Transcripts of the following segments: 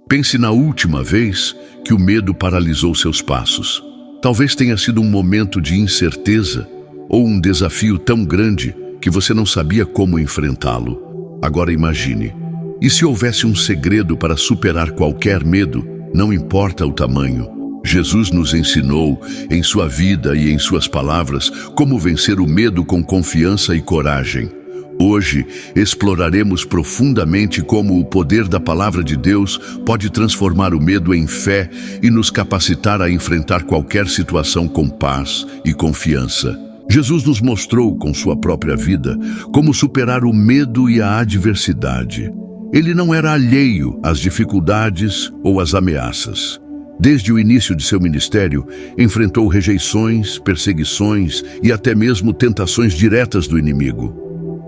Pense na última vez que o medo paralisou seus passos. Talvez tenha sido um momento de incerteza ou um desafio tão grande que você não sabia como enfrentá-lo. Agora imagine, e se houvesse um segredo para superar qualquer medo, não importa o tamanho? Jesus nos ensinou, em sua vida e em suas palavras, como vencer o medo com confiança e coragem. Hoje, exploraremos profundamente como o poder da Palavra de Deus pode transformar o medo em fé e nos capacitar a enfrentar qualquer situação com paz e confiança. Jesus nos mostrou com sua própria vida como superar o medo e a adversidade. Ele não era alheio às dificuldades ou às ameaças. Desde o início de seu ministério, enfrentou rejeições, perseguições e até mesmo tentações diretas do inimigo.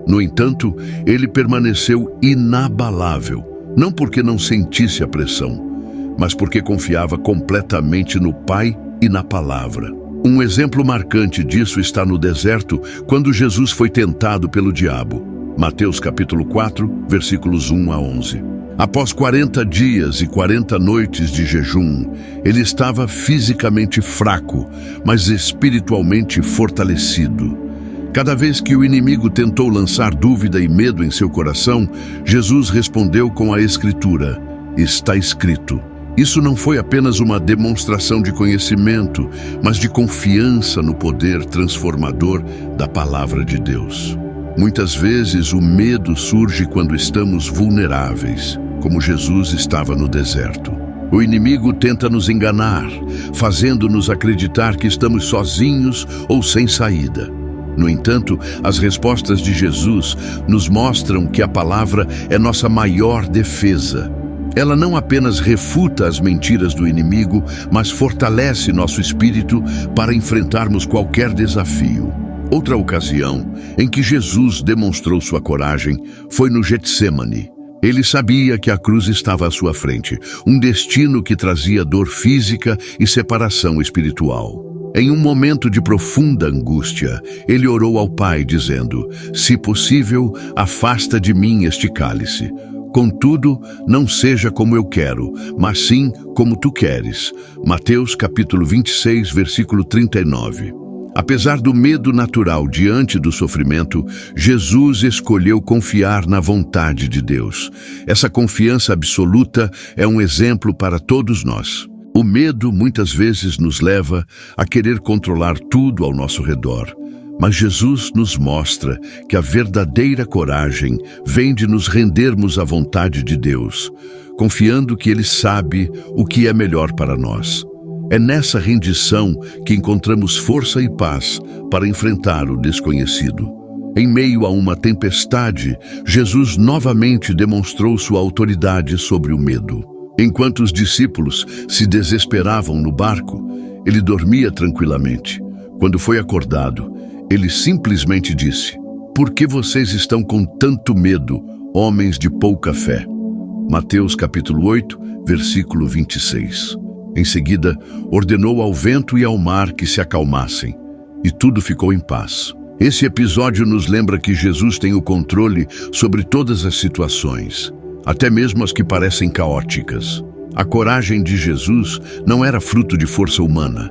No entanto, ele permaneceu inabalável, não porque não sentisse a pressão, mas porque confiava completamente no Pai e na Palavra. Um exemplo marcante disso está no deserto, quando Jesus foi tentado pelo diabo. Mateus capítulo 4, versículos 1 a 11. Após 40 dias e 40 noites de jejum, ele estava fisicamente fraco, mas espiritualmente fortalecido. Cada vez que o inimigo tentou lançar dúvida e medo em seu coração, Jesus respondeu com a Escritura: está escrito. Isso não foi apenas uma demonstração de conhecimento, mas de confiança no poder transformador da Palavra de Deus. Muitas vezes o medo surge quando estamos vulneráveis, como Jesus estava no deserto. O inimigo tenta nos enganar, fazendo-nos acreditar que estamos sozinhos ou sem saída. No entanto, as respostas de Jesus nos mostram que a palavra é nossa maior defesa. Ela não apenas refuta as mentiras do inimigo, mas fortalece nosso espírito para enfrentarmos qualquer desafio. Outra ocasião em que Jesus demonstrou sua coragem foi no Getsêmani. Ele sabia que a cruz estava à sua frente, um destino que trazia dor física e separação espiritual. Em um momento de profunda angústia, ele orou ao Pai, dizendo: se possível, afasta de mim este cálice. Contudo, não seja como eu quero, mas sim como tu queres. Mateus capítulo 26, versículo 39. Apesar do medo natural diante do sofrimento, Jesus escolheu confiar na vontade de Deus. Essa confiança absoluta é um exemplo para todos nós. O medo muitas vezes nos leva a querer controlar tudo ao nosso redor. Mas Jesus nos mostra que a verdadeira coragem vem de nos rendermos à vontade de Deus, confiando que Ele sabe o que é melhor para nós. É nessa rendição que encontramos força e paz para enfrentar o desconhecido. Em meio a uma tempestade, Jesus novamente demonstrou sua autoridade sobre o medo. Enquanto os discípulos se desesperavam no barco, ele dormia tranquilamente. Quando foi acordado, ele simplesmente disse: por que vocês estão com tanto medo, homens de pouca fé? Mateus capítulo 8, versículo 26. Em seguida, ordenou ao vento e ao mar que se acalmassem, e tudo ficou em paz. Esse episódio nos lembra que Jesus tem o controle sobre todas as situações, até mesmo as que parecem caóticas. A coragem de Jesus não era fruto de força humana,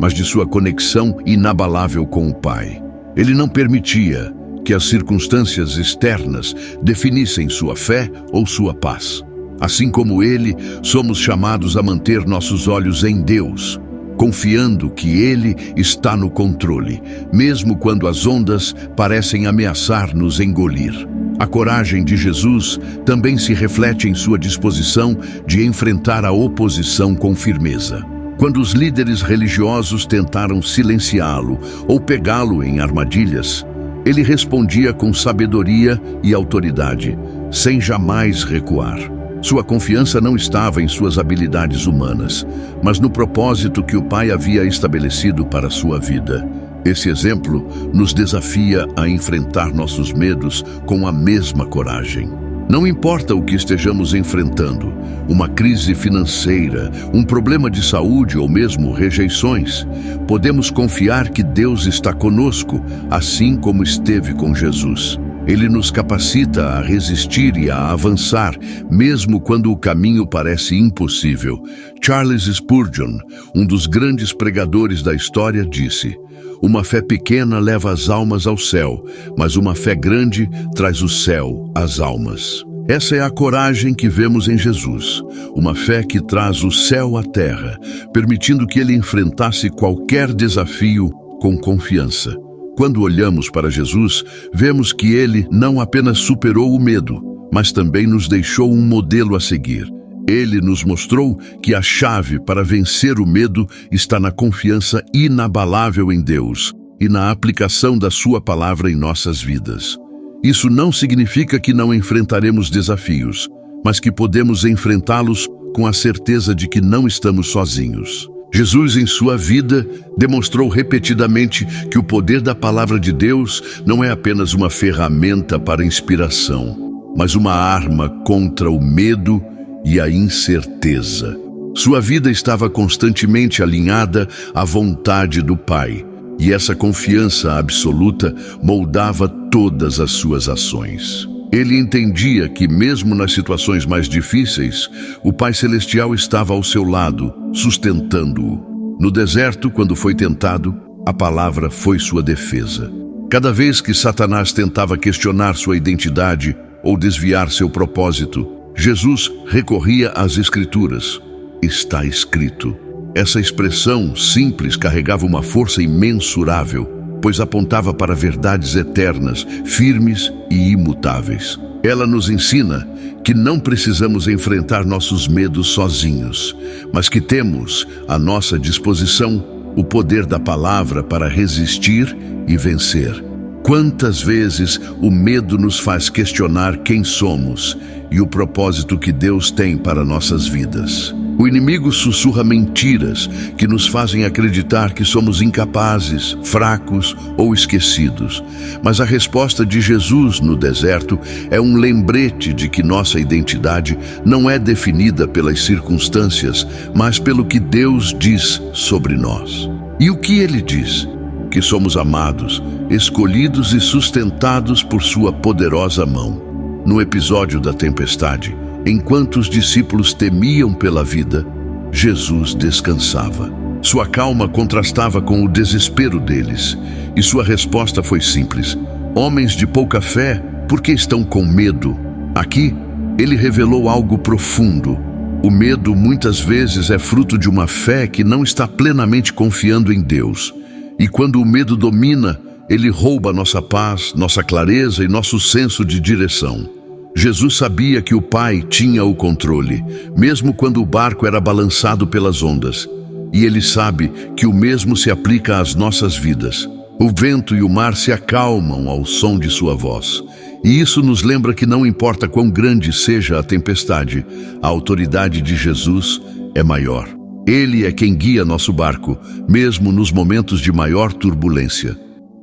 mas de sua conexão inabalável com o Pai. Ele não permitia que as circunstâncias externas definissem sua fé ou sua paz. Assim como ele, somos chamados a manter nossos olhos em Deus, confiando que Ele está no controle, mesmo quando as ondas parecem ameaçar nos engolir. A coragem de Jesus também se reflete em sua disposição de enfrentar a oposição com firmeza. Quando os líderes religiosos tentaram silenciá-lo ou pegá-lo em armadilhas, ele respondia com sabedoria e autoridade, sem jamais recuar. Sua confiança não estava em suas habilidades humanas, mas no propósito que o Pai havia estabelecido para sua vida. Esse exemplo nos desafia a enfrentar nossos medos com a mesma coragem. Não importa o que estejamos enfrentando, uma crise financeira, um problema de saúde ou mesmo rejeições, podemos confiar que Deus está conosco, assim como esteve com Jesus. Ele nos capacita a resistir e a avançar, mesmo quando o caminho parece impossível. Charles Spurgeon, um dos grandes pregadores da história, disse: "Uma fé pequena leva as almas ao céu, mas uma fé grande traz o céu às almas." Essa é a coragem que vemos em Jesus, uma fé que traz o céu à terra, permitindo que ele enfrentasse qualquer desafio com confiança. Quando olhamos para Jesus, vemos que ele não apenas superou o medo, mas também nos deixou um modelo a seguir. Ele nos mostrou que a chave para vencer o medo está na confiança inabalável em Deus e na aplicação da sua palavra em nossas vidas. Isso não significa que não enfrentaremos desafios, mas que podemos enfrentá-los com a certeza de que não estamos sozinhos. Jesus, em sua vida, demonstrou repetidamente que o poder da palavra de Deus não é apenas uma ferramenta para inspiração, mas uma arma contra o medo e a incerteza. Sua vida estava constantemente alinhada à vontade do Pai, e essa confiança absoluta moldava todas as suas ações. Ele entendia que, mesmo nas situações mais difíceis, o Pai Celestial estava ao seu lado, sustentando-o. No deserto, quando foi tentado, a palavra foi sua defesa. Cada vez que Satanás tentava questionar sua identidade ou desviar seu propósito, Jesus recorria às Escrituras. Está escrito. Essa expressão simples carregava uma força imensurável, pois apontava para verdades eternas, firmes e imutáveis. Ela nos ensina que não precisamos enfrentar nossos medos sozinhos, mas que temos à nossa disposição o poder da palavra para resistir e vencer. Quantas vezes o medo nos faz questionar quem somos e o propósito que Deus tem para nossas vidas. O inimigo sussurra mentiras que nos fazem acreditar que somos incapazes, fracos ou esquecidos. Mas a resposta de Jesus no deserto é um lembrete de que nossa identidade não é definida pelas circunstâncias, mas pelo que Deus diz sobre nós. E o que ele diz? Que somos amados, escolhidos e sustentados por sua poderosa mão. No episódio da tempestade, enquanto os discípulos temiam pela vida, Jesus descansava. Sua calma contrastava com o desespero deles, e sua resposta foi simples: "Homens de pouca fé, por que estão com medo?" Aqui, ele revelou algo profundo. O medo muitas vezes é fruto de uma fé que não está plenamente confiando em Deus. E quando o medo domina, ele rouba nossa paz, nossa clareza e nosso senso de direção. Jesus sabia que o Pai tinha o controle, mesmo quando o barco era balançado pelas ondas. E ele sabe que o mesmo se aplica às nossas vidas. O vento e o mar se acalmam ao som de sua voz. E isso nos lembra que não importa quão grande seja a tempestade, a autoridade de Jesus é maior. Ele é quem guia nosso barco, mesmo nos momentos de maior turbulência.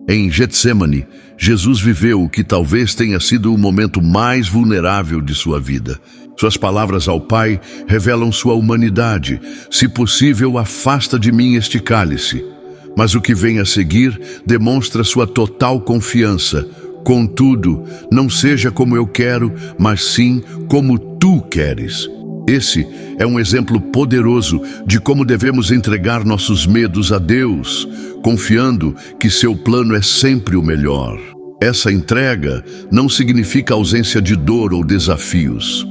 Em Getsêmani, Jesus viveu o que talvez tenha sido o momento mais vulnerável de sua vida. Suas palavras ao Pai revelam sua humanidade. "Se possível, afasta de mim este cálice." Mas o que vem a seguir demonstra sua total confiança. "Contudo, não seja como eu quero, mas sim como tu queres." Esse é um exemplo poderoso de como devemos entregar nossos medos a Deus, confiando que seu plano é sempre o melhor. Essa entrega não significa ausência de dor ou desafios.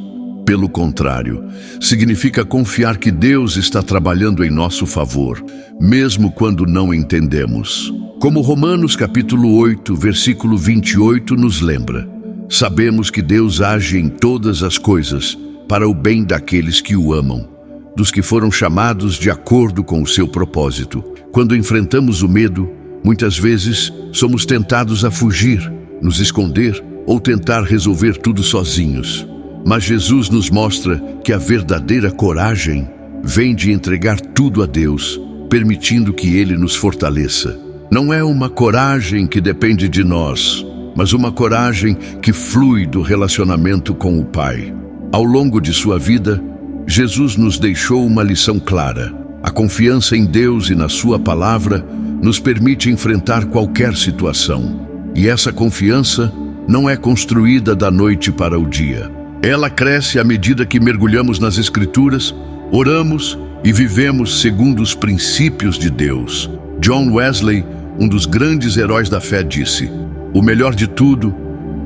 Pelo contrário, significa confiar que Deus está trabalhando em nosso favor, mesmo quando não entendemos. Como Romanos capítulo 8, versículo 28 nos lembra, sabemos que Deus age em todas as coisas para o bem daqueles que o amam, dos que foram chamados de acordo com o seu propósito. Quando enfrentamos o medo, muitas vezes somos tentados a fugir, nos esconder ou tentar resolver tudo sozinhos. Mas Jesus nos mostra que a verdadeira coragem vem de entregar tudo a Deus, permitindo que Ele nos fortaleça. Não é uma coragem que depende de nós, mas uma coragem que flui do relacionamento com o Pai. Ao longo de sua vida, Jesus nos deixou uma lição clara. A confiança em Deus e na sua palavra nos permite enfrentar qualquer situação. E essa confiança não é construída da noite para o dia. Ela cresce à medida que mergulhamos nas Escrituras, oramos e vivemos segundo os princípios de Deus. John Wesley, um dos grandes heróis da fé, disse: "O melhor de tudo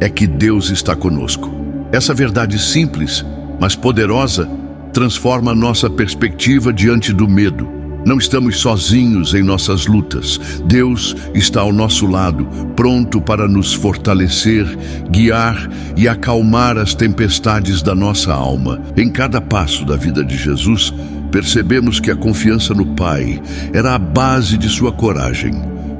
é que Deus está conosco." Essa verdade simples, mas poderosa, transforma nossa perspectiva diante do medo. Não estamos sozinhos em nossas lutas. Deus está ao nosso lado, pronto para nos fortalecer, guiar e acalmar as tempestades da nossa alma. Em cada passo da vida de Jesus, percebemos que a confiança no Pai era a base de sua coragem.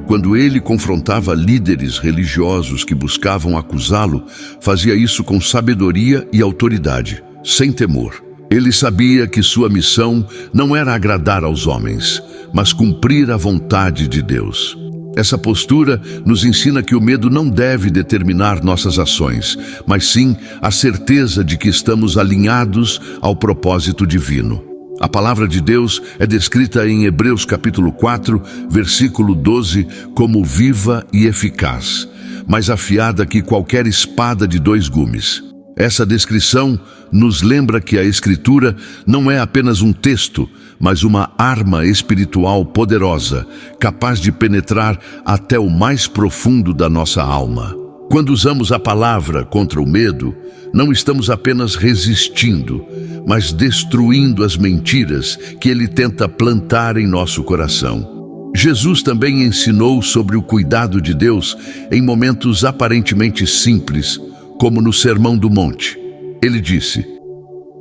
Quando ele confrontava líderes religiosos que buscavam acusá-lo, fazia isso com sabedoria e autoridade, sem temor. Ele sabia que sua missão não era agradar aos homens, mas cumprir a vontade de Deus. Essa postura nos ensina que o medo não deve determinar nossas ações, mas sim a certeza de que estamos alinhados ao propósito divino. A palavra de Deus é descrita em Hebreus capítulo 4, versículo 12, como viva e eficaz, mais afiada que qualquer espada de 2 gumes. Essa descrição nos lembra que a Escritura não é apenas um texto, mas uma arma espiritual poderosa, capaz de penetrar até o mais profundo da nossa alma. Quando usamos a palavra contra o medo, não estamos apenas resistindo, mas destruindo as mentiras que ele tenta plantar em nosso coração. Jesus também ensinou sobre o cuidado de Deus em momentos aparentemente simples, como no Sermão do Monte. Ele disse: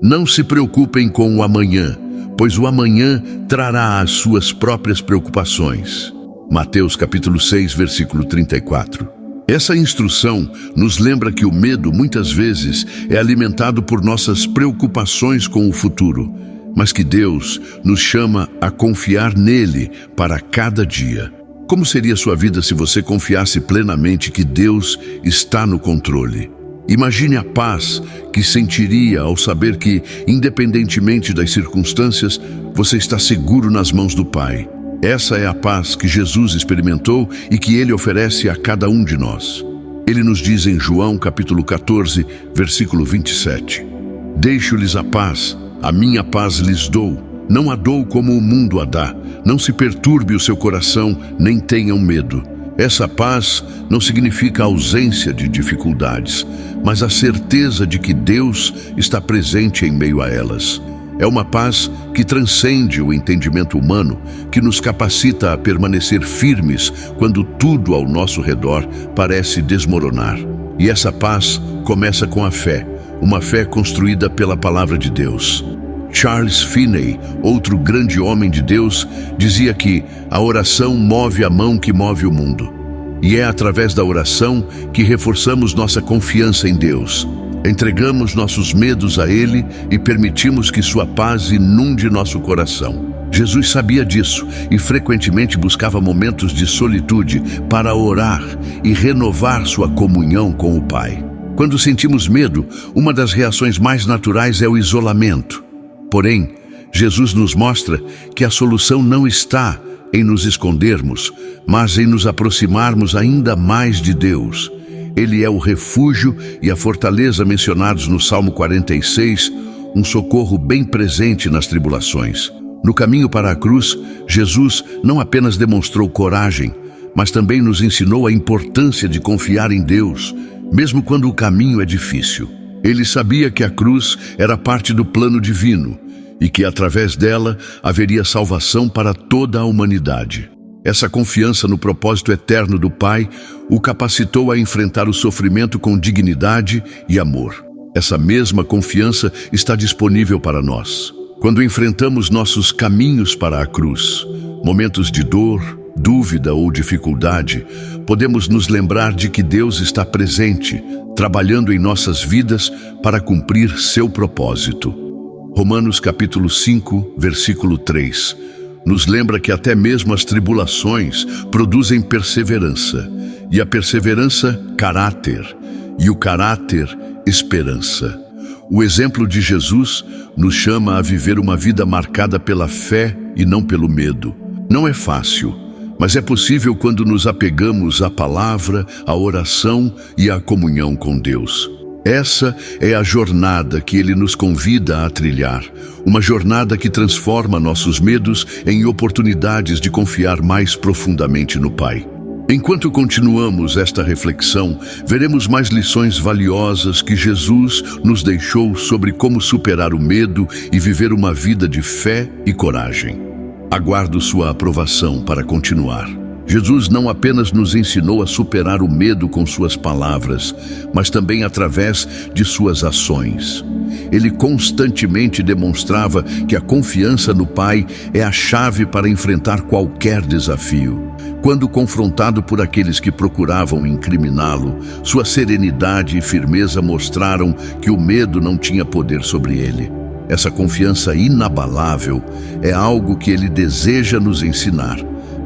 "Não se preocupem com o amanhã, pois o amanhã trará as suas próprias preocupações." Mateus capítulo 6, versículo 34. Essa instrução nos lembra que o medo muitas vezes é alimentado por nossas preocupações com o futuro, mas que Deus nos chama a confiar nele para cada dia. Como seria sua vida se você confiasse plenamente que Deus está no controle? Imagine a paz que sentiria ao saber que, independentemente das circunstâncias, você está seguro nas mãos do Pai. Essa é a paz que Jesus experimentou e que Ele oferece a cada um de nós. Ele nos diz em João capítulo 14, versículo 27: "Deixo-lhes a paz, a minha paz lhes dou. Não a dou como o mundo a dá. Não se perturbe o seu coração, nem tenham medo." Essa paz não significa ausência de dificuldades, mas a certeza de que Deus está presente em meio a elas. É uma paz que transcende o entendimento humano, que nos capacita a permanecer firmes quando tudo ao nosso redor parece desmoronar. E essa paz começa com a fé, uma fé construída pela palavra de Deus. Charles Finney, outro grande homem de Deus, dizia que a oração move a mão que move o mundo. E é através da oração que reforçamos nossa confiança em Deus. Entregamos nossos medos a Ele e permitimos que sua paz inunde nosso coração. Jesus sabia disso e frequentemente buscava momentos de solitude para orar e renovar sua comunhão com o Pai. Quando sentimos medo, uma das reações mais naturais é o isolamento. Porém, Jesus nos mostra que a solução não está em nos escondermos, mas em nos aproximarmos ainda mais de Deus. Ele é o refúgio e a fortaleza mencionados no Salmo 46, um socorro bem presente nas tribulações. No caminho para a cruz, Jesus não apenas demonstrou coragem, mas também nos ensinou a importância de confiar em Deus, mesmo quando o caminho é difícil. Ele sabia que a cruz era parte do plano divino e que, através dela, haveria salvação para toda a humanidade. Essa confiança no propósito eterno do Pai o capacitou a enfrentar o sofrimento com dignidade e amor. Essa mesma confiança está disponível para nós. Quando enfrentamos nossos caminhos para a cruz, momentos de dor, dúvida ou dificuldade, podemos nos lembrar de que Deus está presente, trabalhando em nossas vidas para cumprir seu propósito. Romanos capítulo 5, versículo 3, nos lembra que até mesmo as tribulações produzem perseverança, e a perseverança, caráter, e o caráter, esperança. O exemplo de Jesus nos chama a viver uma vida marcada pela fé e não pelo medo. Não é fácil, Mas é possível quando nos apegamos à palavra, à oração e à comunhão com Deus. Essa é a jornada que Ele nos convida a trilhar, uma jornada que transforma nossos medos em oportunidades de confiar mais profundamente no Pai. Enquanto continuamos esta reflexão, veremos mais lições valiosas que Jesus nos deixou sobre como superar o medo e viver uma vida de fé e coragem. Aguardo sua aprovação para continuar. Jesus não apenas nos ensinou a superar o medo com suas palavras, mas também através de suas ações. Ele constantemente demonstrava que a confiança no Pai é a chave para enfrentar qualquer desafio. Quando confrontado por aqueles que procuravam incriminá-lo, sua serenidade e firmeza mostraram que o medo não tinha poder sobre ele. Essa confiança inabalável é algo que ele deseja nos ensinar,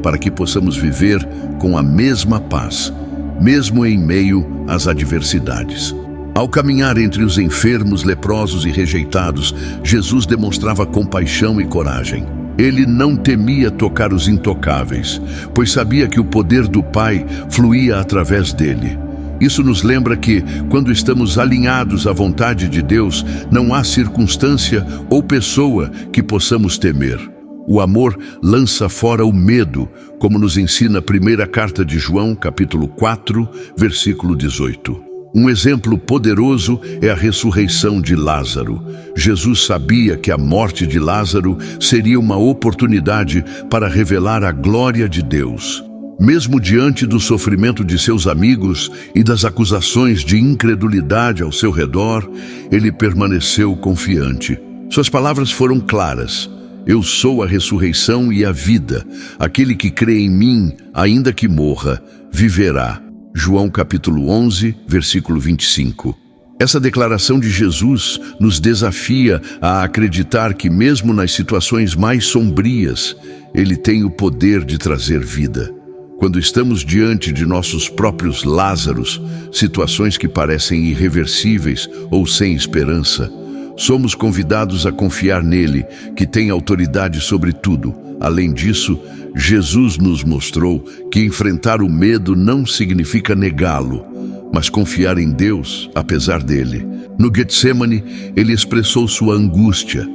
para que possamos viver com a mesma paz, mesmo em meio às adversidades. Ao caminhar entre os enfermos, leprosos e rejeitados, Jesus demonstrava compaixão e coragem. Ele não temia tocar os intocáveis, pois sabia que o poder do Pai fluía através dele. Isso nos lembra que, quando estamos alinhados à vontade de Deus, não há circunstância ou pessoa que possamos temer. O amor lança fora o medo, como nos ensina a primeira carta de João, capítulo 4, versículo 18. Um exemplo poderoso é a ressurreição de Lázaro. Jesus sabia que a morte de Lázaro seria uma oportunidade para revelar a glória de Deus. Mesmo diante do sofrimento de seus amigos e das acusações de incredulidade ao seu redor, ele permaneceu confiante. Suas palavras foram claras: Eu sou a ressurreição e a vida. Aquele que crê em mim, ainda que morra, viverá. João capítulo 11, versículo 25. Essa declaração de Jesus nos desafia a acreditar que mesmo nas situações mais sombrias, Ele tem o poder de trazer vida. Quando estamos diante de nossos próprios Lázaros, situações que parecem irreversíveis ou sem esperança, somos convidados a confiar nele, que tem autoridade sobre tudo. Além disso, Jesus nos mostrou que enfrentar o medo não significa negá-lo, mas confiar em Deus, apesar dele. No Getsemane, ele expressou sua angústia,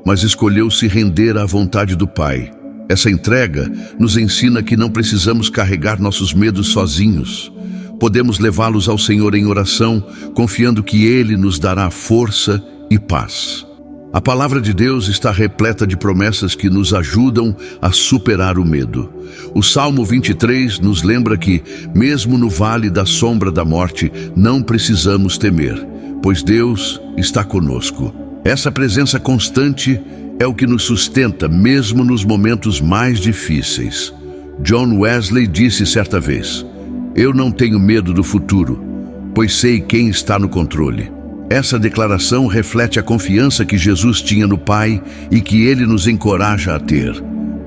mas escolheu se render à vontade do Pai. Essa entrega nos ensina que não precisamos carregar nossos medos sozinhos. Podemos levá-los ao Senhor em oração, confiando que Ele nos dará força e paz. A palavra de Deus está repleta de promessas que nos ajudam a superar o medo. O Salmo 23 nos lembra que, mesmo no vale da sombra da morte, não precisamos temer, pois Deus está conosco. Essa presença constante é o que nos sustenta mesmo nos momentos mais difíceis. John Wesley disse certa vez: Eu não tenho medo do futuro, pois sei quem está no controle. Essa declaração reflete a confiança que Jesus tinha no Pai e que Ele nos encoraja a ter.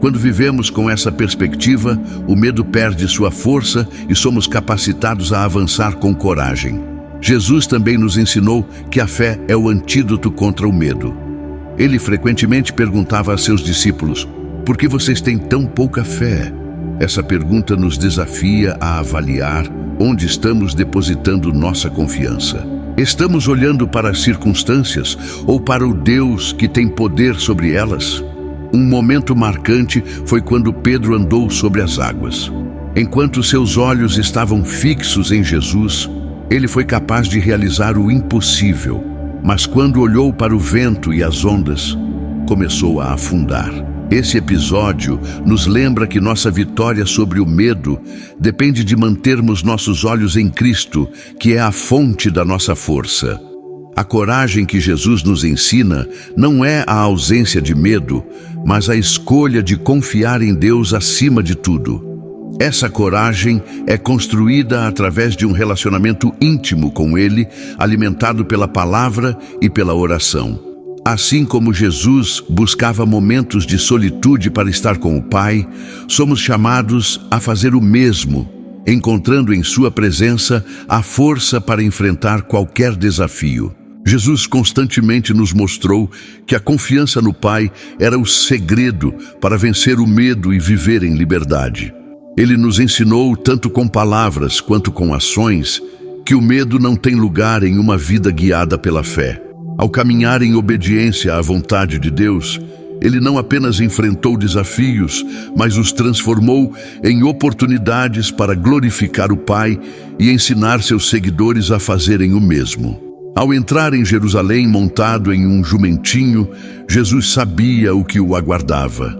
Quando vivemos com essa perspectiva, o medo perde sua força e somos capacitados a avançar com coragem. Jesus também nos ensinou que a fé é o antídoto contra o medo. Ele frequentemente perguntava a seus discípulos: Por que vocês têm tão pouca fé? Essa pergunta nos desafia a avaliar onde estamos depositando nossa confiança. Estamos olhando para as circunstâncias ou para o Deus que tem poder sobre elas? Um momento marcante foi quando Pedro andou sobre as águas. Enquanto seus olhos estavam fixos em Jesus, ele foi capaz de realizar o impossível. Mas quando olhou para o vento e as ondas, começou a afundar. Esse episódio nos lembra que nossa vitória sobre o medo depende de mantermos nossos olhos em Cristo, que é a fonte da nossa força. A coragem que Jesus nos ensina não é a ausência de medo, mas a escolha de confiar em Deus acima de tudo. Essa coragem é construída através de um relacionamento íntimo com Ele, alimentado pela palavra e pela oração. Assim como Jesus buscava momentos de solitude para estar com o Pai, somos chamados a fazer o mesmo, encontrando em sua presença a força para enfrentar qualquer desafio. Jesus constantemente nos mostrou que a confiança no Pai era o segredo para vencer o medo e viver em liberdade. Ele nos ensinou, tanto com palavras quanto com ações, que o medo não tem lugar em uma vida guiada pela fé. Ao caminhar em obediência à vontade de Deus, ele não apenas enfrentou desafios, mas os transformou em oportunidades para glorificar o Pai e ensinar seus seguidores a fazerem o mesmo. Ao entrar em Jerusalém montado em um jumentinho, Jesus sabia o que o aguardava: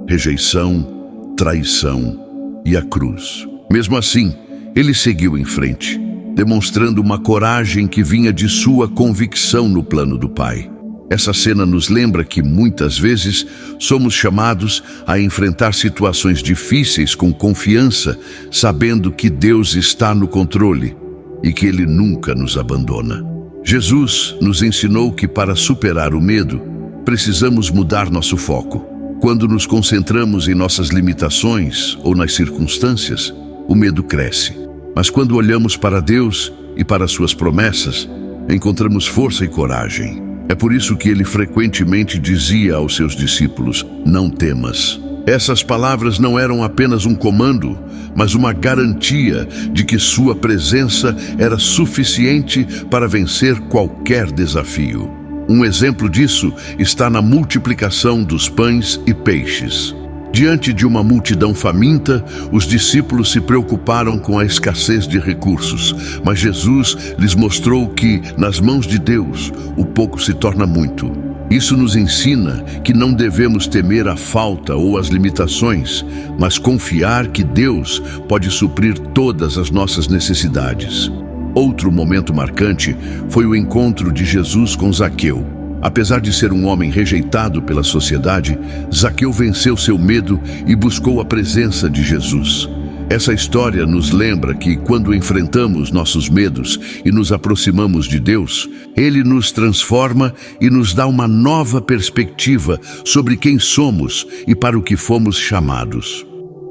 rejeição, traição e a cruz. Mesmo assim, ele seguiu em frente, demonstrando uma coragem que vinha de sua convicção no plano do Pai. Essa cena nos lembra que muitas vezes somos chamados a enfrentar situações difíceis com confiança, sabendo que Deus está no controle e que Ele nunca nos abandona. Jesus nos ensinou que para superar o medo, precisamos mudar nosso foco. Quando nos concentramos em nossas limitações ou nas circunstâncias, o medo cresce. Mas quando olhamos para Deus e para suas promessas, encontramos força e coragem. É por isso que ele frequentemente dizia aos seus discípulos: não temas. Essas palavras não eram apenas um comando, mas uma garantia de que sua presença era suficiente para vencer qualquer desafio. Um exemplo disso está na multiplicação dos pães e peixes. Diante de uma multidão faminta, os discípulos se preocuparam com a escassez de recursos, mas Jesus lhes mostrou que, nas mãos de Deus, o pouco se torna muito. Isso nos ensina que não devemos temer a falta ou as limitações, mas confiar que Deus pode suprir todas as nossas necessidades. Outro momento marcante foi o encontro de Jesus com Zaqueu. Apesar de ser um homem rejeitado pela sociedade, Zaqueu venceu seu medo e buscou a presença de Jesus. Essa história nos lembra que, quando enfrentamos nossos medos e nos aproximamos de Deus, Ele nos transforma e nos dá uma nova perspectiva sobre quem somos e para o que fomos chamados.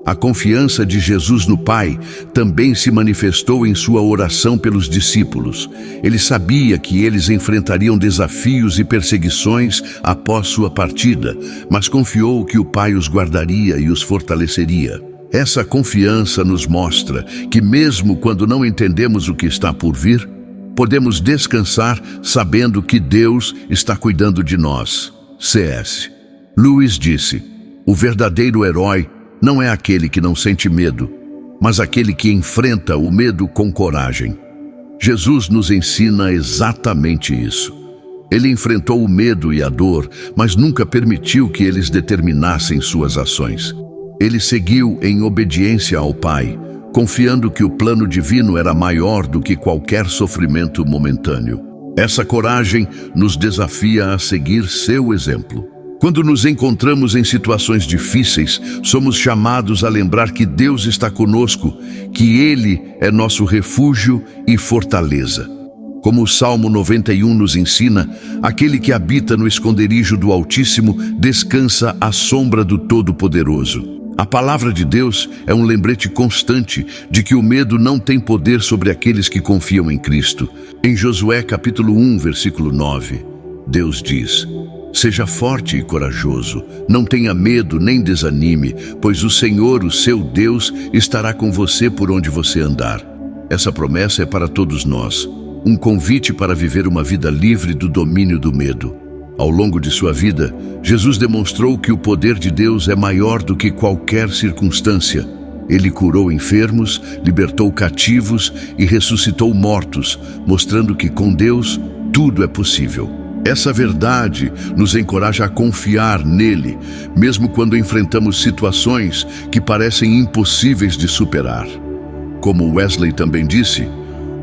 A confiança de Jesus no Pai também se manifestou em sua oração pelos discípulos. Ele sabia que eles enfrentariam desafios e perseguições após sua partida, mas confiou que o Pai os guardaria e os fortaleceria. Essa confiança nos mostra que, mesmo quando não entendemos o que está por vir, podemos descansar sabendo que Deus está cuidando de nós. C.S. Lewis disse: o verdadeiro herói não é aquele que não sente medo, mas aquele que enfrenta o medo com coragem. Jesus nos ensina exatamente isso. Ele enfrentou o medo e a dor, mas nunca permitiu que eles determinassem suas ações. Ele seguiu em obediência ao Pai, confiando que o plano divino era maior do que qualquer sofrimento momentâneo. Essa coragem nos desafia a seguir seu exemplo. Quando nos encontramos em situações difíceis, somos chamados a lembrar que Deus está conosco, que Ele é nosso refúgio e fortaleza. Como o Salmo 91 nos ensina, aquele que habita no esconderijo do Altíssimo descansa à sombra do Todo-Poderoso. A palavra de Deus é um lembrete constante de que o medo não tem poder sobre aqueles que confiam em Cristo. Em Josué capítulo 1, versículo 9, Deus diz: seja forte e corajoso, não tenha medo nem desanime, pois o Senhor, o seu Deus, estará com você por onde você andar. Essa promessa é para todos nós, um convite para viver uma vida livre do domínio do medo. Ao longo de sua vida, Jesus demonstrou que o poder de Deus é maior do que qualquer circunstância. Ele curou enfermos, libertou cativos e ressuscitou mortos, mostrando que com Deus tudo é possível. Essa verdade nos encoraja a confiar nele, mesmo quando enfrentamos situações que parecem impossíveis de superar. Como Wesley também disse,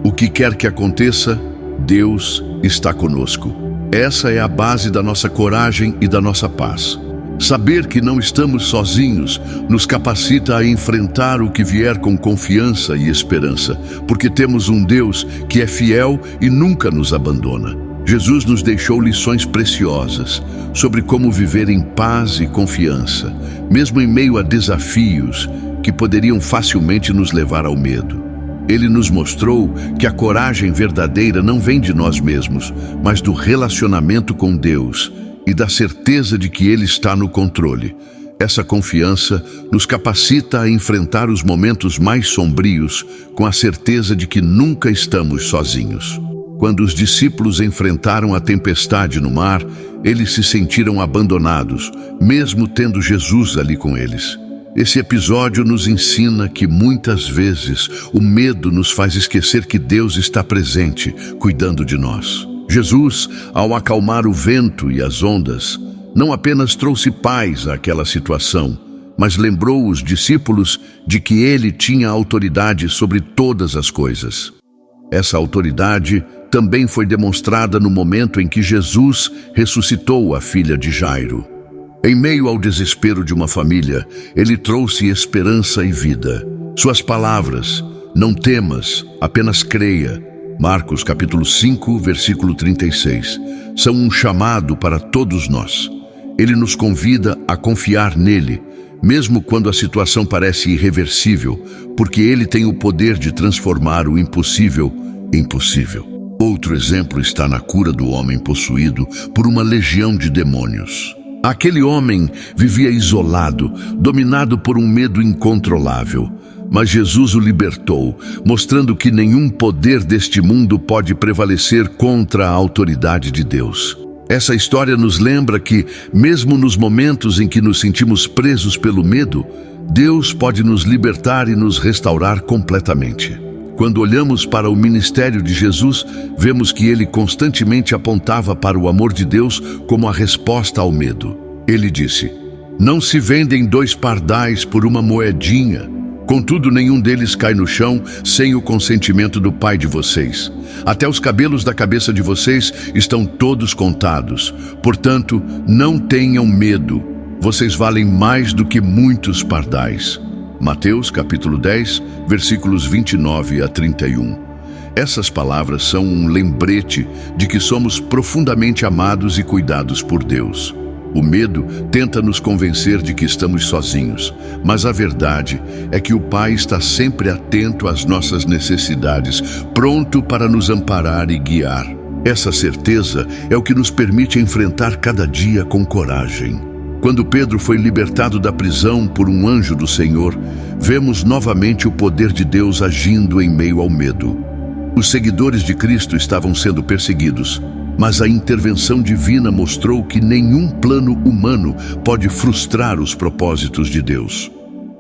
o que quer que aconteça, Deus está conosco. Essa é a base da nossa coragem e da nossa paz. Saber que não estamos sozinhos nos capacita a enfrentar o que vier com confiança e esperança, porque temos um Deus que é fiel e nunca nos abandona. Jesus nos deixou lições preciosas sobre como viver em paz e confiança, mesmo em meio a desafios que poderiam facilmente nos levar ao medo. Ele nos mostrou que a coragem verdadeira não vem de nós mesmos, mas do relacionamento com Deus e da certeza de que Ele está no controle. Essa confiança nos capacita a enfrentar os momentos mais sombrios com a certeza de que nunca estamos sozinhos. Quando os discípulos enfrentaram a tempestade no mar, eles se sentiram abandonados, mesmo tendo Jesus ali com eles. Esse episódio nos ensina que muitas vezes o medo nos faz esquecer que Deus está presente, cuidando de nós. Jesus, ao acalmar o vento e as ondas, não apenas trouxe paz àquela situação, mas lembrou os discípulos de que ele tinha autoridade sobre todas as coisas. Essa autoridade também foi demonstrada no momento em que Jesus ressuscitou a filha de Jairo. Em meio ao desespero de uma família, ele trouxe esperança e vida. Suas palavras, não temas, apenas creia, Marcos capítulo 5, versículo 36, são um chamado para todos nós. Ele nos convida a confiar nele, mesmo quando a situação parece irreversível, porque ele tem o poder de transformar o impossível em possível. Outro exemplo está na cura do homem possuído por uma legião de demônios. Aquele homem vivia isolado, dominado por um medo incontrolável. Mas Jesus o libertou, mostrando que nenhum poder deste mundo pode prevalecer contra a autoridade de Deus. Essa história nos lembra que, mesmo nos momentos em que nos sentimos presos pelo medo, Deus pode nos libertar e nos restaurar completamente. Quando olhamos para o ministério de Jesus, vemos que ele constantemente apontava para o amor de Deus como a resposta ao medo. Ele disse: "Não se vendem 2 pardais por uma moedinha. Contudo, nenhum deles cai no chão sem o consentimento do Pai de vocês. Até os cabelos da cabeça de vocês estão todos contados. Portanto, não tenham medo. Vocês valem mais do que muitos pardais." Mateus capítulo 10, versículos 29 a 31. Essas palavras são um lembrete de que somos profundamente amados e cuidados por Deus. O medo tenta nos convencer de que estamos sozinhos, mas a verdade é que o Pai está sempre atento às nossas necessidades, pronto para nos amparar e guiar. Essa certeza é o que nos permite enfrentar cada dia com coragem. Quando Pedro foi libertado da prisão por um anjo do Senhor, vemos novamente o poder de Deus agindo em meio ao medo. Os seguidores de Cristo estavam sendo perseguidos, mas a intervenção divina mostrou que nenhum plano humano pode frustrar os propósitos de Deus.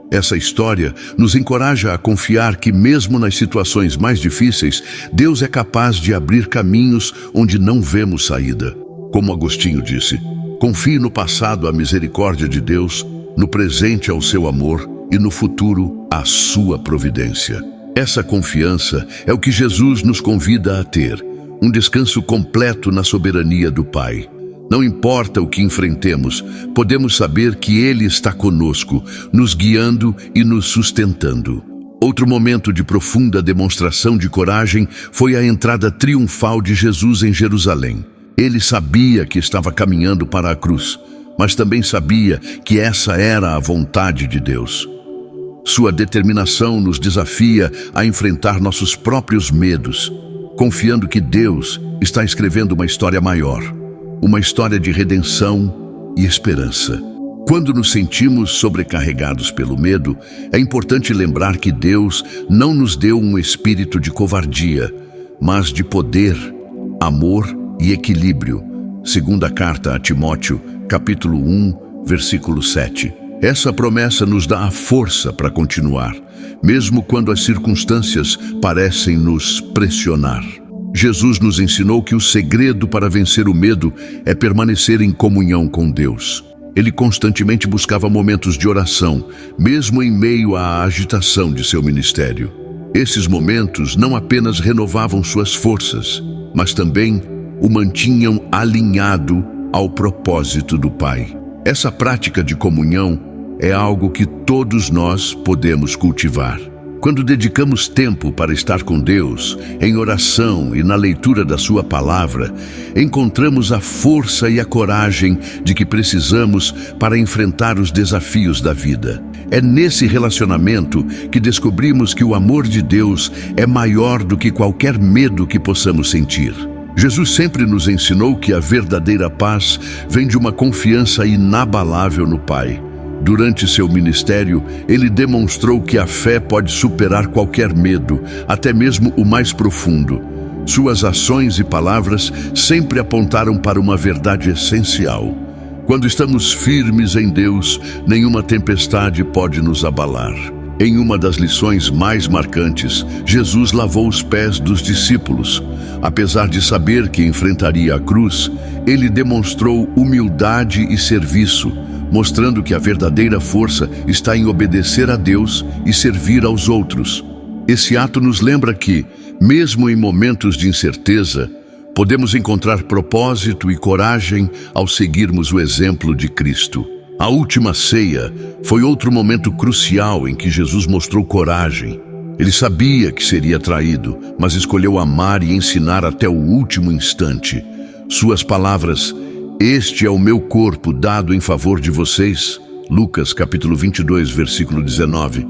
Essa história nos encoraja a confiar que, mesmo nas situações mais difíceis, Deus é capaz de abrir caminhos onde não vemos saída. Como Agostinho disse: "Confie no passado à misericórdia de Deus, no presente ao seu amor e no futuro à sua providência." Essa confiança é o que Jesus nos convida a ter, um descanso completo na soberania do Pai. Não importa o que enfrentemos, podemos saber que Ele está conosco, nos guiando e nos sustentando. Outro momento de profunda demonstração de coragem foi a entrada triunfal de Jesus em Jerusalém. Ele sabia que estava caminhando para a cruz, mas também sabia que essa era a vontade de Deus. Sua determinação nos desafia a enfrentar nossos próprios medos, confiando que Deus está escrevendo uma história maior, uma história de redenção e esperança. Quando nos sentimos sobrecarregados pelo medo, é importante lembrar que Deus não nos deu um espírito de covardia, mas de poder, amor e equilíbrio. Segunda carta a Timóteo, capítulo 1, versículo 7. Essa promessa nos dá a força para continuar, mesmo quando as circunstâncias parecem nos pressionar. Jesus nos ensinou que o segredo para vencer o medo é permanecer em comunhão com Deus. Ele constantemente buscava momentos de oração, mesmo em meio à agitação de seu ministério. Esses momentos não apenas renovavam suas forças, mas também o mantinham alinhado ao propósito do Pai. Essa prática de comunhão é algo que todos nós podemos cultivar. Quando dedicamos tempo para estar com Deus, em oração e na leitura da Sua palavra, encontramos a força e a coragem de que precisamos para enfrentar os desafios da vida. É nesse relacionamento que descobrimos que o amor de Deus é maior do que qualquer medo que possamos sentir. Jesus sempre nos ensinou que a verdadeira paz vem de uma confiança inabalável no Pai. Durante seu ministério, ele demonstrou que a fé pode superar qualquer medo, até mesmo o mais profundo. Suas ações e palavras sempre apontaram para uma verdade essencial. Quando estamos firmes em Deus, nenhuma tempestade pode nos abalar. Em uma das lições mais marcantes, Jesus lavou os pés dos discípulos. Apesar de saber que enfrentaria a cruz, ele demonstrou humildade e serviço, mostrando que a verdadeira força está em obedecer a Deus e servir aos outros. Esse ato nos lembra que, mesmo em momentos de incerteza, podemos encontrar propósito e coragem ao seguirmos o exemplo de Cristo. A última ceia foi outro momento crucial em que Jesus mostrou coragem. Ele sabia que seria traído, mas escolheu amar e ensinar até o último instante. Suas palavras: "Este é o meu corpo dado em favor de vocês", Lucas capítulo 22, versículo 19,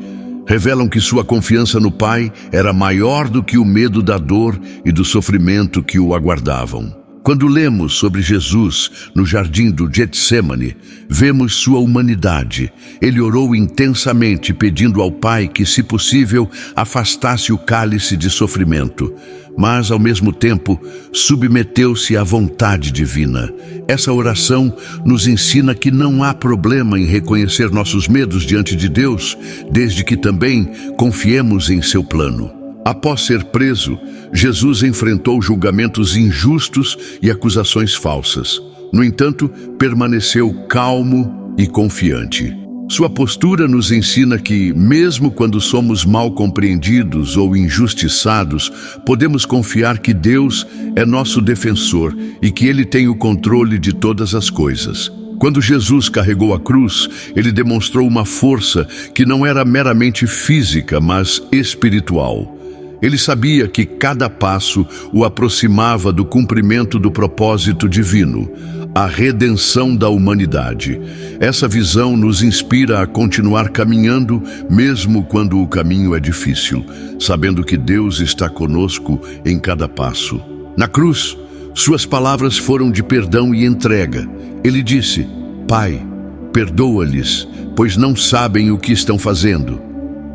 revelam que sua confiança no Pai era maior do que o medo da dor e do sofrimento que o aguardavam. Quando lemos sobre Jesus no jardim do Getsêmani, vemos sua humanidade. Ele orou intensamente, pedindo ao Pai que, se possível, afastasse o cálice de sofrimento. Mas, ao mesmo tempo, submeteu-se à vontade divina. Essa oração nos ensina que não há problema em reconhecer nossos medos diante de Deus, desde que também confiemos em seu plano. Após ser preso, Jesus enfrentou julgamentos injustos e acusações falsas. No entanto, permaneceu calmo e confiante. Sua postura nos ensina que, mesmo quando somos mal compreendidos ou injustiçados, podemos confiar que Deus é nosso defensor e que Ele tem o controle de todas as coisas. Quando Jesus carregou a cruz, ele demonstrou uma força que não era meramente física, mas espiritual. Ele sabia que cada passo o aproximava do cumprimento do propósito divino, a redenção da humanidade. Essa visão nos inspira a continuar caminhando, mesmo quando o caminho é difícil, sabendo que Deus está conosco em cada passo. Na cruz, suas palavras foram de perdão e entrega. Ele disse: "Pai, perdoa-lhes, pois não sabem o que estão fazendo."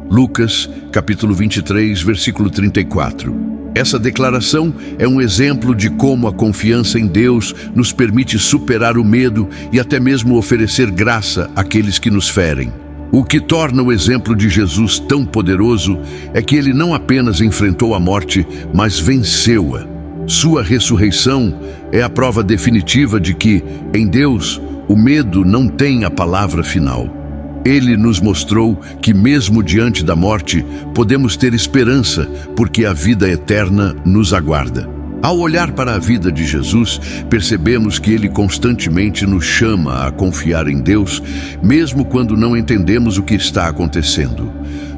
Lucas, capítulo 23, versículo 34. Essa declaração é um exemplo de como a confiança em Deus nos permite superar o medo e até mesmo oferecer graça àqueles que nos ferem. O que torna o exemplo de Jesus tão poderoso é que ele não apenas enfrentou a morte, mas venceu-a. Sua ressurreição é a prova definitiva de que, em Deus, o medo não tem a palavra final. Ele nos mostrou que, mesmo diante da morte, podemos ter esperança, porque a vida eterna nos aguarda. Ao olhar para a vida de Jesus, percebemos que ele constantemente nos chama a confiar em Deus, mesmo quando não entendemos o que está acontecendo.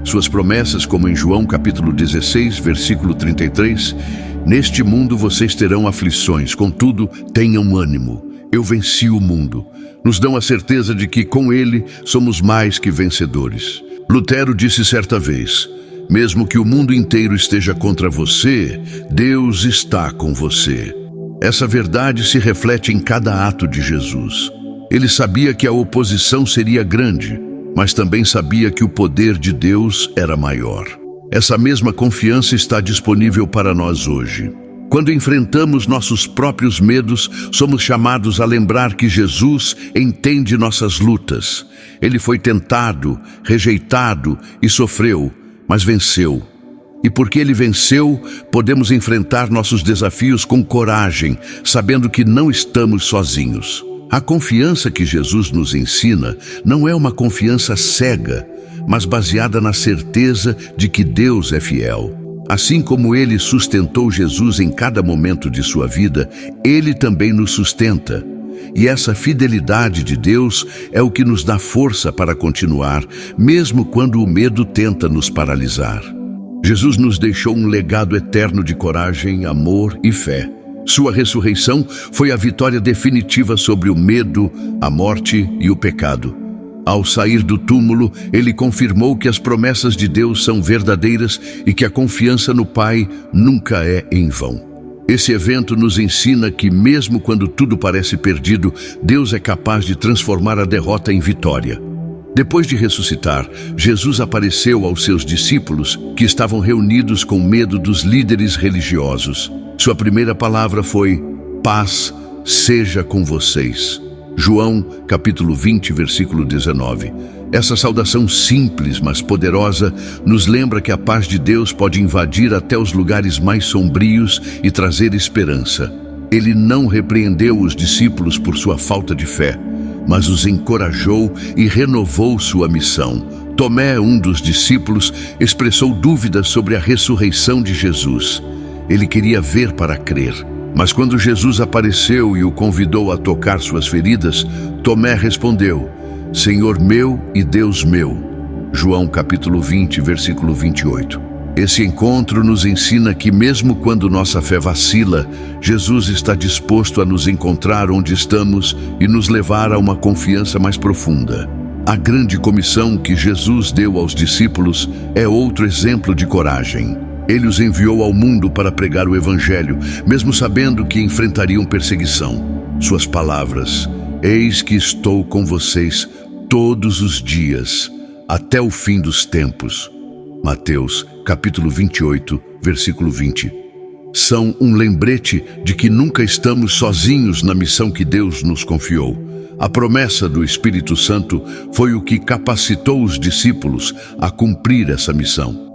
Suas promessas, como em João capítulo 16, versículo 33, "Neste mundo vocês terão aflições, contudo, tenham ânimo. Eu venci o mundo", nos dão a certeza de que com ele somos mais que vencedores. Lutero disse certa vez: "Mesmo que o mundo inteiro esteja contra você, Deus está com você." Essa verdade se reflete em cada ato de Jesus. Ele sabia que a oposição seria grande, mas também sabia que o poder de Deus era maior. Essa mesma confiança está disponível para nós hoje. Quando enfrentamos nossos próprios medos, somos chamados a lembrar que Jesus entende nossas lutas. Ele foi tentado, rejeitado e sofreu, mas venceu. E porque ele venceu, podemos enfrentar nossos desafios com coragem, sabendo que não estamos sozinhos. A confiança que Jesus nos ensina não é uma confiança cega, mas baseada na certeza de que Deus é fiel. Assim como ele sustentou Jesus em cada momento de sua vida, ele também nos sustenta. E essa fidelidade de Deus é o que nos dá força para continuar, mesmo quando o medo tenta nos paralisar. Jesus nos deixou um legado eterno de coragem, amor e fé. Sua ressurreição foi a vitória definitiva sobre o medo, a morte e o pecado. Ao sair do túmulo, ele confirmou que as promessas de Deus são verdadeiras e que a confiança no Pai nunca é em vão. Esse evento nos ensina que, mesmo quando tudo parece perdido, Deus é capaz de transformar a derrota em vitória. Depois de ressuscitar, Jesus apareceu aos seus discípulos, que estavam reunidos com medo dos líderes religiosos. Sua primeira palavra foi: paz seja com vocês. João, capítulo 20, versículo 19. Essa saudação simples, mas poderosa, nos lembra que a paz de Deus pode invadir até os lugares mais sombrios e trazer esperança. Ele não repreendeu os discípulos por sua falta de fé, mas os encorajou e renovou sua missão. Tomé, um dos discípulos, expressou dúvidas sobre a ressurreição de Jesus. Ele queria ver para crer. Mas quando Jesus apareceu e o convidou a tocar suas feridas, Tomé respondeu: Senhor meu e Deus meu. João capítulo 20, versículo 28. Esse encontro nos ensina que mesmo quando nossa fé vacila, Jesus está disposto a nos encontrar onde estamos e nos levar a uma confiança mais profunda. A grande comissão que Jesus deu aos discípulos é outro exemplo de coragem. Ele os enviou ao mundo para pregar o Evangelho, mesmo sabendo que enfrentariam perseguição. Suas palavras: eis que estou com vocês todos os dias, até o fim dos tempos. Mateus, capítulo 28, versículo 20. São um lembrete de que nunca estamos sozinhos na missão que Deus nos confiou. A promessa do Espírito Santo foi o que capacitou os discípulos a cumprir essa missão.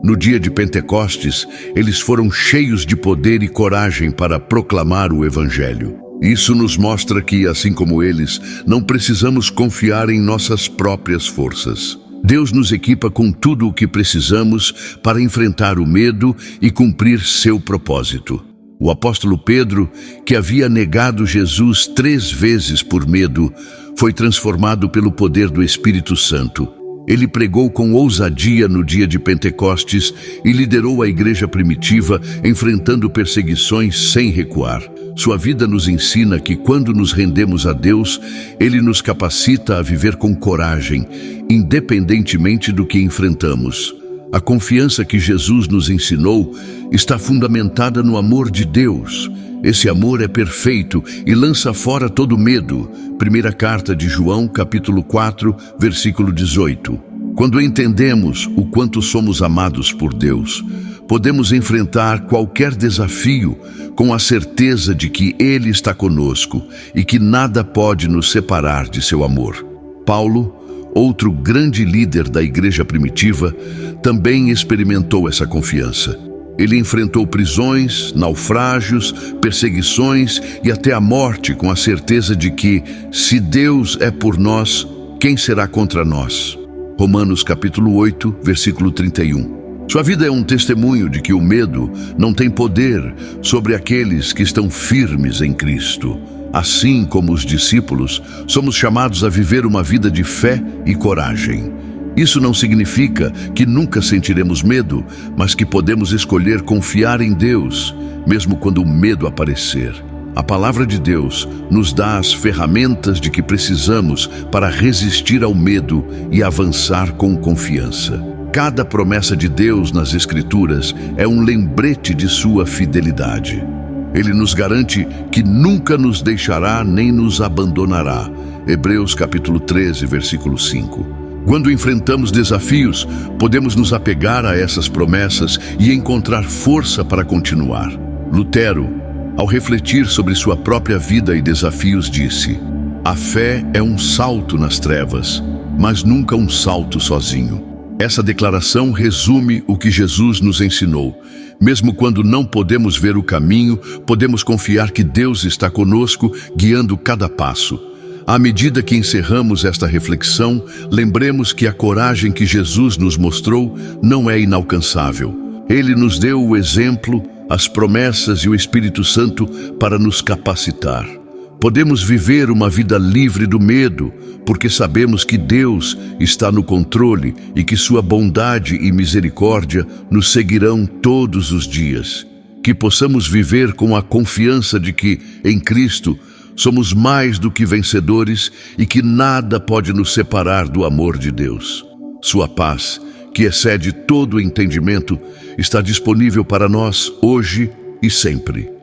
No dia de Pentecostes, eles foram cheios de poder e coragem para proclamar o Evangelho. Isso nos mostra que, assim como eles, não precisamos confiar em nossas próprias forças. Deus nos equipa com tudo o que precisamos para enfrentar o medo e cumprir seu propósito. O apóstolo Pedro, que havia negado Jesus 3 vezes por medo, foi transformado pelo poder do Espírito Santo. Ele pregou com ousadia no dia de Pentecostes e liderou a igreja primitiva, enfrentando perseguições sem recuar. Sua vida nos ensina que quando nos rendemos a Deus, Ele nos capacita a viver com coragem, independentemente do que enfrentamos. A confiança que Jesus nos ensinou está fundamentada no amor de Deus. Esse amor é perfeito e lança fora todo medo. Primeira carta de João, capítulo 4, versículo 18. Quando entendemos o quanto somos amados por Deus, podemos enfrentar qualquer desafio com a certeza de que Ele está conosco e que nada pode nos separar de seu amor. Paulo, outro grande líder da igreja primitiva, também experimentou essa confiança. Ele enfrentou prisões, naufrágios, perseguições e até a morte com a certeza de que, se Deus é por nós, quem será contra nós? Romanos capítulo 8, versículo 31. Sua vida é um testemunho de que o medo não tem poder sobre aqueles que estão firmes em Cristo. Assim como os discípulos, somos chamados a viver uma vida de fé e coragem. Isso não significa que nunca sentiremos medo, mas que podemos escolher confiar em Deus, mesmo quando o medo aparecer. A palavra de Deus nos dá as ferramentas de que precisamos para resistir ao medo e avançar com confiança. Cada promessa de Deus nas Escrituras é um lembrete de sua fidelidade. Ele nos garante que nunca nos deixará nem nos abandonará. Hebreus capítulo 13, versículo 5. Quando enfrentamos desafios, podemos nos apegar a essas promessas e encontrar força para continuar. Lutero, ao refletir sobre sua própria vida e desafios, disse: a fé é um salto nas trevas, mas nunca um salto sozinho. Essa declaração resume o que Jesus nos ensinou. Mesmo quando não podemos ver o caminho, podemos confiar que Deus está conosco, guiando cada passo. À medida que encerramos esta reflexão, lembremos que a coragem que Jesus nos mostrou não é inalcançável. Ele nos deu o exemplo, as promessas e o Espírito Santo para nos capacitar. Podemos viver uma vida livre do medo, porque sabemos que Deus está no controle e que sua bondade e misericórdia nos seguirão todos os dias. Que possamos viver com a confiança de que, em Cristo, somos mais do que vencedores e que nada pode nos separar do amor de Deus. Sua paz, que excede todo o entendimento, está disponível para nós hoje e sempre.